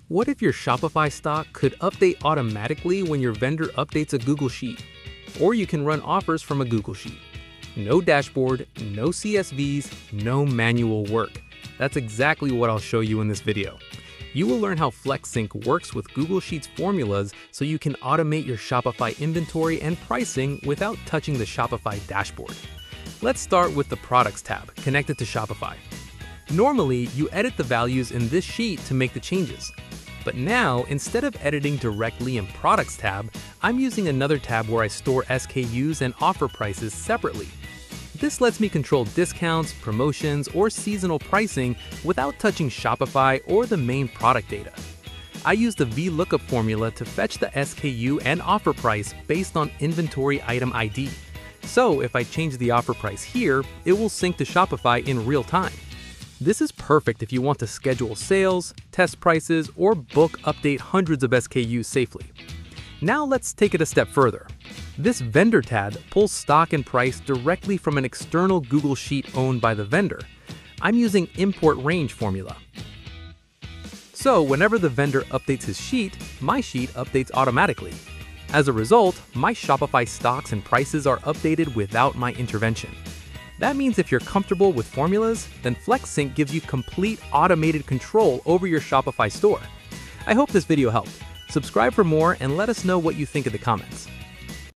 What if your Shopify stock could update automatically when your vendor updates a Google Sheet? Or you can run offers from a Google Sheet. No dashboard, no CSVs, no manual work. That's exactly what I'll show you in this video. You will learn how FlexSync works with Google Sheets formulas so you can automate your Shopify inventory and pricing without touching the Shopify dashboard. Let's start with the Products tab connected to Shopify. Normally, you edit the values in this sheet to make the changes. But now, instead of editing directly in Products tab, I'm using another tab where I store SKUs and offer prices separately. This lets me control discounts, promotions, or seasonal pricing without touching Shopify or the main product data. I use the VLOOKUP formula to fetch the SKU and offer price based on inventory item ID. So if I change the offer price here, it will sync to Shopify in real time. This is perfect if you want to schedule sales, test prices, or update hundreds of SKUs safely. Now let's take it a step further. This Vendor tab pulls stock and price directly from an external Google Sheet owned by the vendor. I'm using IMPORTRANGE formula. So whenever the vendor updates his sheet, my sheet updates automatically. As a result, my Shopify stocks and prices are updated without my intervention. That means if you're comfortable with formulas, then FlexSync gives you complete automated control over your Shopify store. I hope this video helped. Subscribe for more and let us know what you think in the comments.